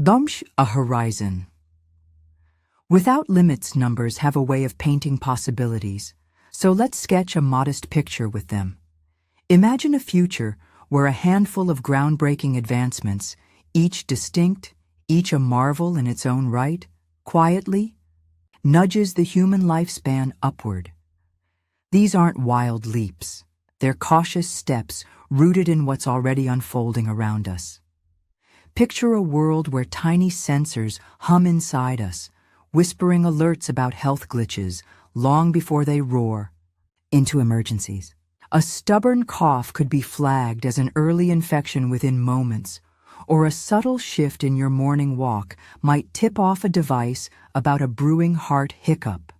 Bumsh a horizon. Without limits, numbers have a way of painting possibilities, so let's sketch a modest picture with them. Imagine a future where a handful of groundbreaking advancements, each distinct, each a marvel in its own right, quietly nudges the human lifespan upward. These aren't wild leaps. They're cautious steps rooted in what's already unfolding around us. Picture a world where tiny sensors hum inside us, whispering alerts about health glitches long before they roar into emergencies. A stubborn cough could be flagged as an early infection within moments, or a subtle shift in your morning walk might tip off a device about a brewing heart hiccup.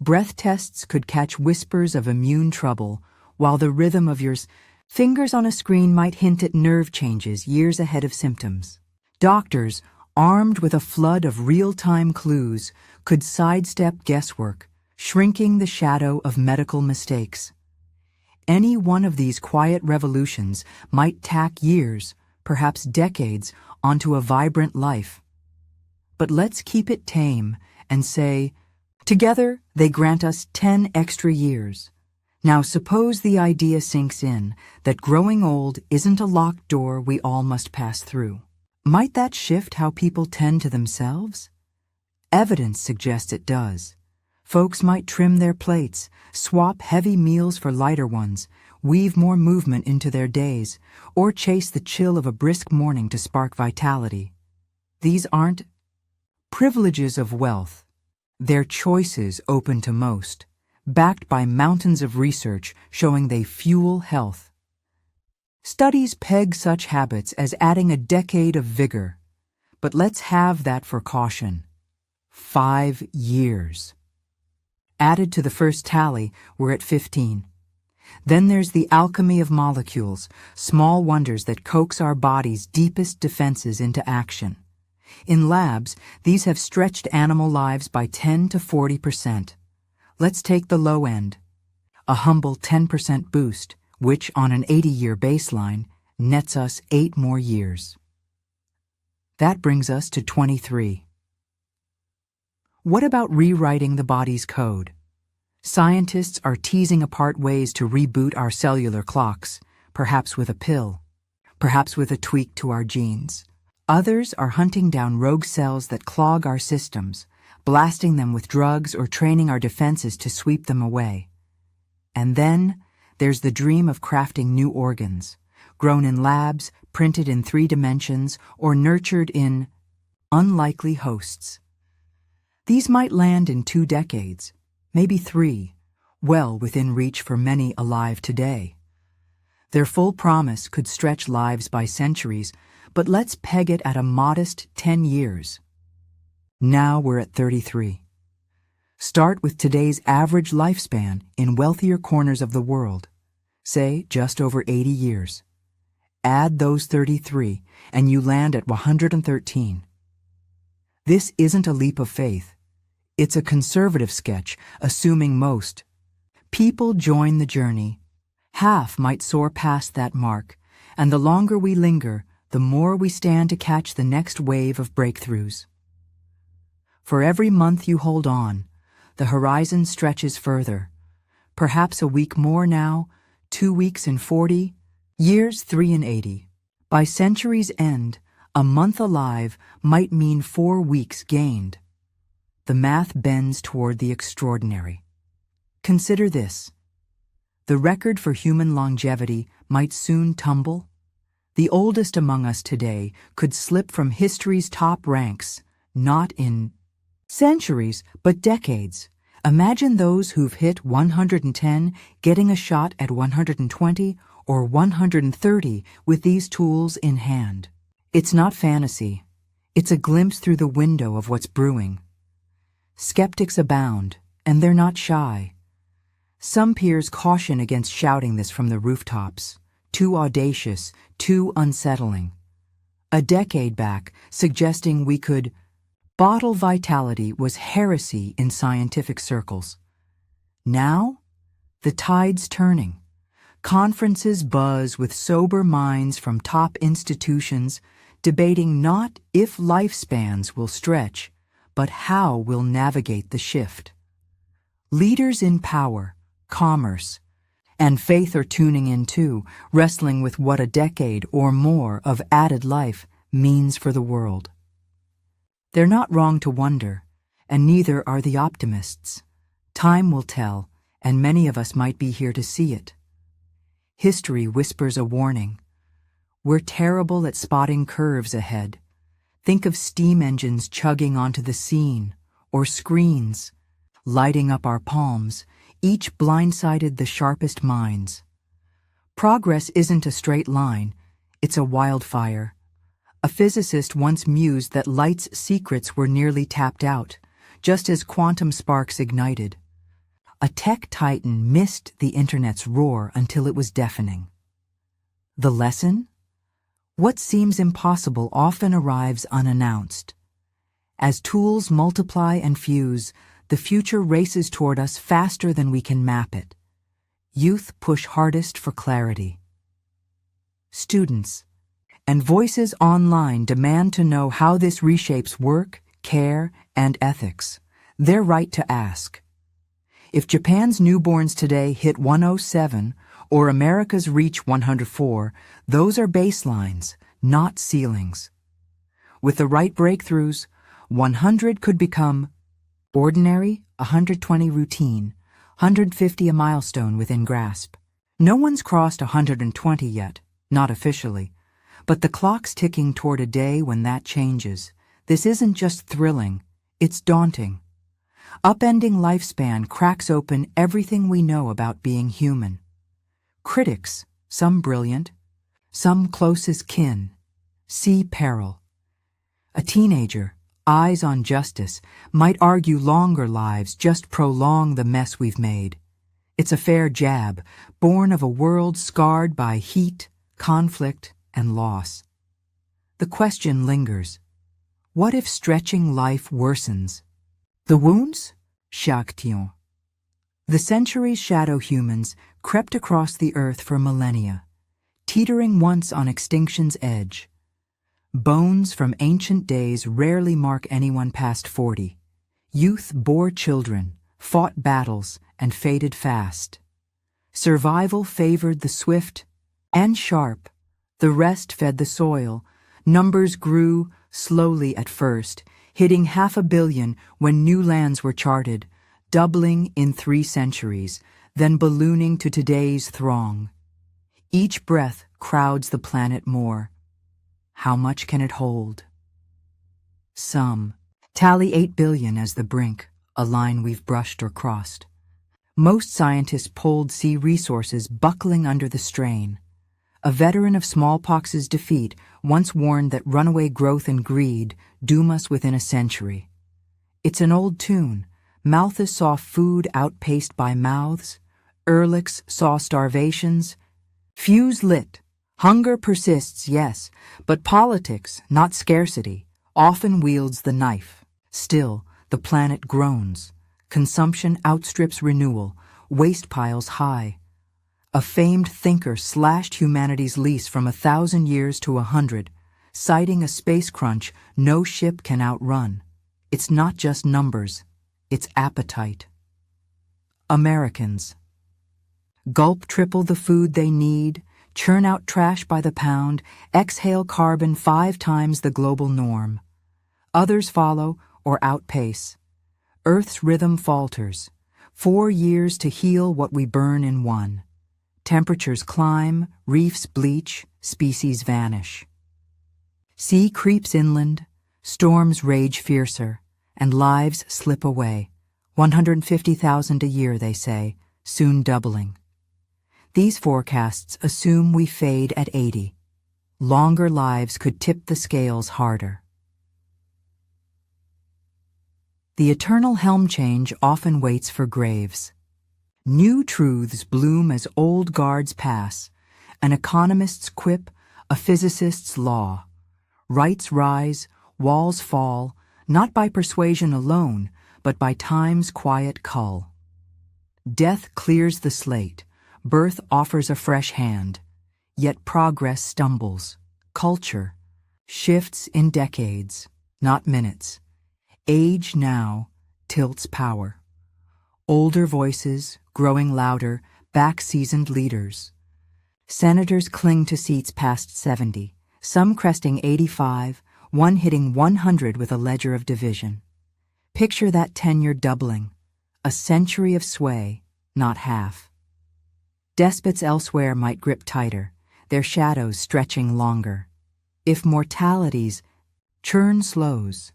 Breath tests could catch whispers of immune trouble, while the rhythm of your fingers on a screen might hint at nerve changes years ahead of symptoms. Doctors, armed with a flood of real-time clues, could sidestep guesswork, shrinking the shadow of medical mistakes. Any one of these quiet revolutions might tack years, perhaps decades, onto a vibrant life. But let's keep it tame and say, together they grant us 10 extra years. Now suppose the idea sinks in that growing old isn't a locked door we all must pass through. Might that shift how people tend to themselves? Evidence suggests it does. Folks might trim their plates, swap heavy meals for lighter ones, weave more movement into their days, or chase the chill of a brisk morning to spark vitality. These aren't privileges of wealth. They're choices open to most, backed by mountains of research showing they fuel health. Studies peg such habits as adding a decade of vigor, but let's have that for caution. 5 years. Added to the first tally, we're at 15. Then there's the alchemy of molecules, small wonders that coax our body's deepest defenses into action. In labs, these have stretched animal lives by 10 to 40%. Let's take the low end, a humble 10% boost, which on an 80-year baseline nets us 8 more years. That brings us to 23. What about rewriting the body's code? Scientists are teasing apart ways to reboot our cellular clocks, perhaps with a pill, perhaps with a tweak to our genes. Others are hunting down rogue cells that clog our systems, blasting them with drugs or training our defenses to sweep them away. And then there's the dream of crafting new organs, grown in labs, printed in 3 dimensions, or nurtured in unlikely hosts. These might land in 2 decades, maybe 3, well within reach for many alive today. Their full promise could stretch lives by centuries, but let's peg it at a modest 10 years. Now we're at 33. Start with today's average lifespan in wealthier corners of the world, say just over 80 years. Add those 33, and you land at 113. This isn't a leap of faith. It's a conservative sketch, assuming most people join the journey. Half might soar past that mark, and the longer we linger, the more we stand to catch the next wave of breakthroughs. For every month you hold on, the horizon stretches further. Perhaps a week more now, 2 weeks in 40, years 3 in 80. By century's end, a month alive might mean 4 weeks gained. The math bends toward the extraordinary. Consider this. The record for human longevity might soon tumble. The oldest among us today could slip from history's top ranks, not in centuries, but decades. Imagine those who've hit 110 getting a shot at 120 or 130 with these tools in hand. It's not fantasy. It's a glimpse through the window of what's brewing. Skeptics abound, and they're not shy. Some peers caution against shouting this from the rooftops. Too audacious, too unsettling. A decade back, suggesting we could bottle vitality was heresy in scientific circles. Now, the tide's turning. Conferences buzz with sober minds from top institutions debating not if lifespans will stretch, but how we'll navigate the shift. Leaders in power, commerce, and faith are tuning in too, wrestling with what a decade or more of added life means for the world. They're not wrong to wonder, and neither are the optimists. Time will tell, and many of us might be here to see it. History whispers a warning. We're terrible at spotting curves ahead. Think of steam engines chugging onto the scene, or screens lighting up our palms, each blindsided the sharpest minds. Progress isn't a straight line, it's a wildfire. A physicist once mused that light's secrets were nearly tapped out, just as quantum sparks ignited. A tech titan missed the internet's roar until it was deafening. The lesson? What seems impossible often arrives unannounced. As tools multiply and fuse, the future races toward us faster than we can map it. Youth push hardest for clarity. Students and voices online demand to know how this reshapes work, care, and ethics. Their right to ask. If Japan's newborns today hit 107 or America's reach 104, those are baselines, not ceilings. With the right breakthroughs, 100 could become ordinary, 120 routine, 150 a milestone within grasp. No one's crossed 120 yet, not officially, but the clock's ticking toward a day when that changes. This isn't just thrilling, it's daunting. Upending lifespan cracks open everything we know about being human. Critics, some brilliant, some close as kin, see peril. A teenager, eyes on justice, might argue longer lives just prolong the mess we've made. It's a fair jab, born of a world scarred by heat, conflict, and loss. The question lingers. What if stretching life worsens? The wounds? Shaktyon. The centuries' shadow humans crept across the earth for millennia, teetering once on extinction's edge. Bones from ancient days rarely mark anyone past 40. Youth bore children, fought battles, and faded fast. Survival favored the swift and sharp. The rest fed the soil. Numbers grew slowly at first, hitting 500 million when new lands were charted, doubling in 3 centuries, then ballooning to today's throng. Each breath crowds the planet more. How much can it hold? Some tally 8 billion as the brink, a line we've brushed or crossed. Most scientists polled see resources buckling under the strain. A veteran of smallpox's defeat once warned that runaway growth and greed doom us within a century. It's an old tune. Malthus saw food outpaced by mouths. Ehrlichs saw starvations. Fuse lit. Hunger persists, yes, but politics, not scarcity, often wields the knife. Still, the planet groans. Consumption outstrips renewal, waste piles high. A famed thinker slashed humanity's lease from 1,000 years to 100, citing a space crunch no ship can outrun. It's not just numbers, it's appetite. Americans. Gulp triple the food they need, churn out trash by the pound, exhale carbon 5 times the global norm. Others follow or outpace. Earth's rhythm falters. 4 years to heal what we burn in 1. Temperatures climb, reefs bleach, species vanish. Sea creeps inland, storms rage fiercer, and lives slip away. 150,000 a year, they say, soon doubling. These forecasts assume we fade at 80. Longer lives could tip the scales harder. The eternal helm change often waits for graves. New truths bloom as old guards pass, an economist's quip, a physicist's law. Rights rise, walls fall, not by persuasion alone, but by time's quiet cull. Death clears the slate, birth offers a fresh hand, yet progress stumbles. Culture, Shifts in decades, not minutes. Age now tilts power. Older voices, growing louder, back seasoned leaders. Senators cling to seats past 70, some cresting 85, one hitting 100 with a ledger of division. Picture that tenure doubling, a century of sway, not half. Despots elsewhere might grip tighter, their shadows stretching longer. If mortality's churn slows,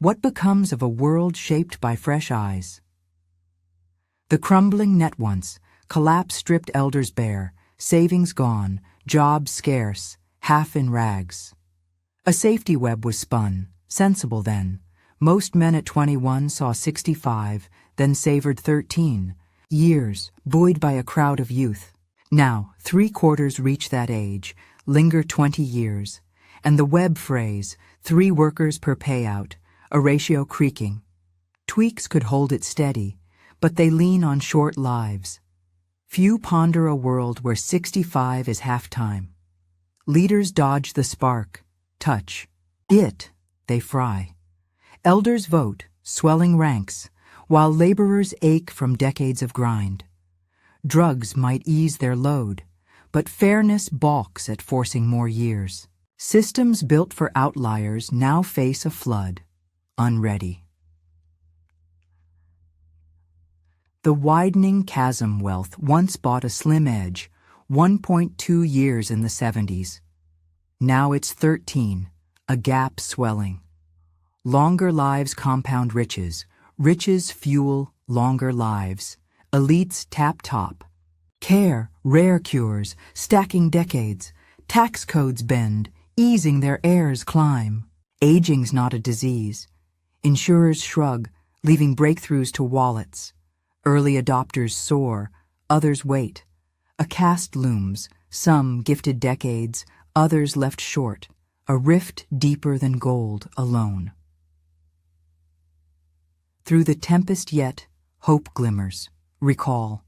what becomes of a world shaped by fresh eyes? The crumbling net once, collapse stripped elders bare, savings gone, jobs scarce, half in rags. A safety web was spun, sensible then. Most men at 21 saw 65, then savored 13 years, buoyed by a crowd of youth. Now, 3/4 reach that age, linger 20 years, and the web phrase, 3 workers per payout, a ratio creaking. Tweaks could hold it steady, but they lean on short lives. Few ponder a world where 65 is half-time. Leaders dodge the spark, touch. It, they fry. Elders vote, swelling ranks, while laborers ache from decades of grind. Drugs might ease their load, but fairness balks at forcing more years. Systems built for outliers now face a flood, unready. The widening chasm wealth once bought a slim edge, 1.2 years in the 70s. Now it's 13, a gap swelling. Longer lives compound riches, riches fuel longer lives. Elites tap top. Care, rare cures, stacking decades. Tax codes bend, easing their heirs climb. Aging's not a disease. Insurers shrug, leaving breakthroughs to wallets. Early adopters soar, others wait. A caste looms, some gifted decades, others left short, a rift deeper than gold alone. Through the tempest yet, hope glimmers. Recall.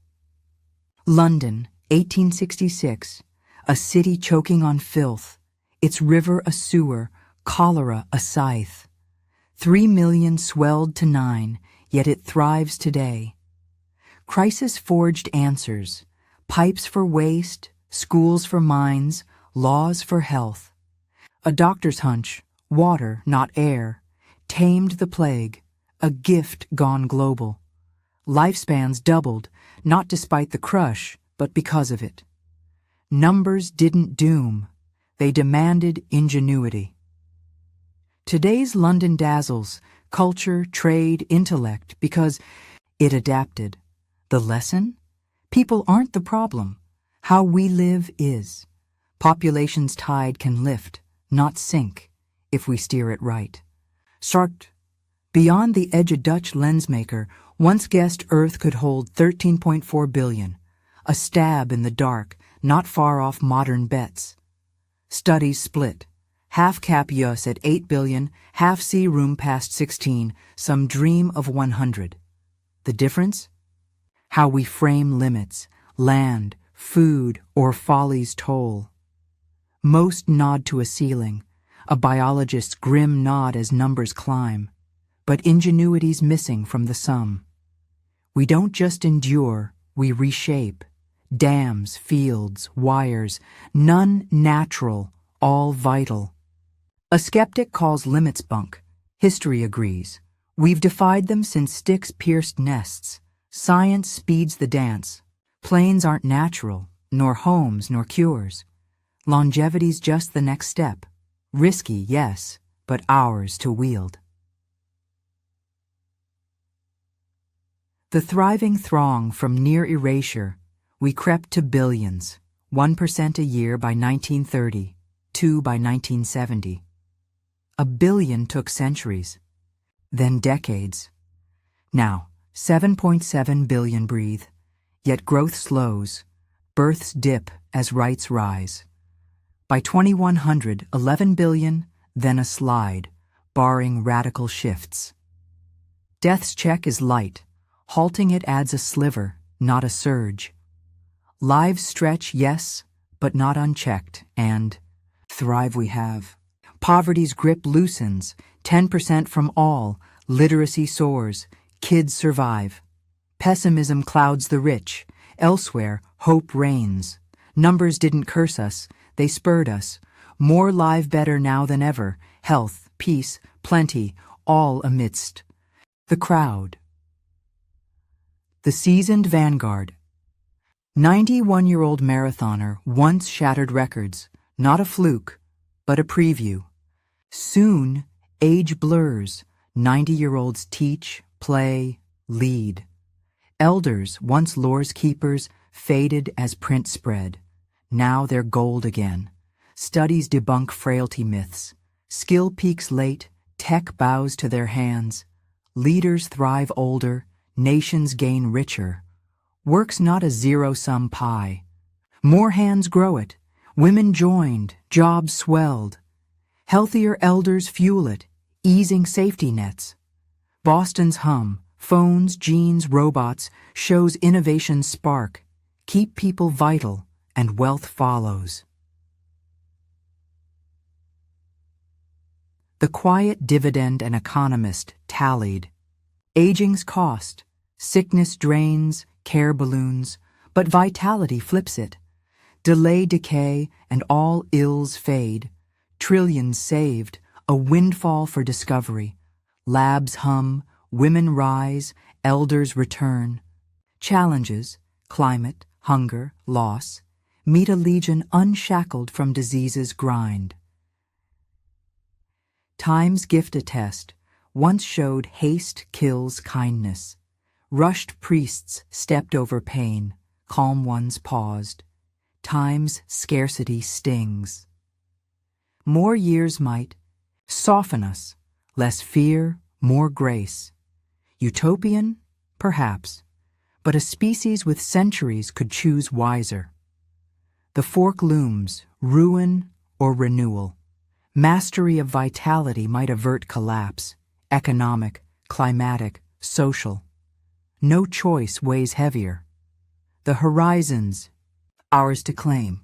London, 1866, a city choking on filth, its river a sewer, cholera a scythe. 3 million swelled to 9, yet it thrives today. Crisis forged answers, pipes for waste, schools for mines, laws for health. A doctor's hunch, water, not air, tamed the plague, a gift gone global. Lifespans doubled, not despite the crush, but because of it. Numbers didn't doom, they demanded ingenuity. Today's London dazzles, culture, trade, intellect, because it adapted. The lesson? People aren't the problem. How we live is. Population's tide can lift, not sink, if we steer it right. Start. Beyond the edge, a Dutch lensmaker once guessed Earth could hold 13.4 billion, a stab in the dark, not far off modern bets. Studies split. Half cap US at 8 billion, half sea room past 16, some dream of 100. The difference? How we frame limits, land, food, or folly's toll. Most nod to a ceiling, a biologist's grim nod as numbers climb, but ingenuity's missing from the sum. We don't just endure, we reshape. Dams, fields, wires, none natural, all vital. A skeptic calls limits bunk. History agrees. We've defied them since sticks pierced nests. Science speeds the dance. Planes aren't natural, nor homes, nor cures. Longevity's just the next step. Risky, yes, but ours to wield. The thriving throng from near erasure, we crept to billions, 1% a year by 1930, 2 by 1970. A billion took centuries, then decades. Now, 7.7 billion breathe, yet growth slows, births dip as rights rise. By 2100, 11 billion, then a slide, barring radical shifts. Death's check is light, halting it adds a sliver, not a surge. Lives stretch, yes, but not unchecked, and thrive we have. Poverty's grip loosens, 10% from all, literacy soars, kids survive. Pessimism clouds the rich, elsewhere hope reigns. Numbers didn't curse us, they spurred us. More live better now than ever, health, peace, plenty, all amidst the crowd. The seasoned vanguard. 91-year-old marathoner once shattered records, not a fluke, but a preview. Soon, age blurs, 90-year-olds teach, play, lead. Elders, once lore's keepers, faded as print spread. Now they're gold again. Studies debunk frailty myths. Skill peaks late, tech bows to their hands. Leaders thrive older, nations gain richer. Work's not a zero-sum pie. More hands grow it. Women joined, jobs swelled. Healthier elders fuel it, easing safety nets. Boston's hum, phones, genes, robots, shows innovation spark. Keep people vital, and wealth follows. The quiet dividend an economist tallied. Aging's cost, sickness drains, care balloons, but vitality flips it. Delay decay, and all ills fade. Trillions saved, a windfall for discovery. Labs hum, women rise, elders return. Challenges, climate, hunger, loss, meet a legion unshackled from disease's grind. Time's gift attest once showed haste kills kindness. Rushed priests stepped over pain, calm ones paused. Time's scarcity stings. More years might soften us, less fear, more grace. Utopian? Perhaps, but a species with centuries could choose wiser. The fork looms, ruin or renewal. Mastery of vitality might avert collapse, economic, climatic, social. No choice weighs heavier. The horizons, ours to claim.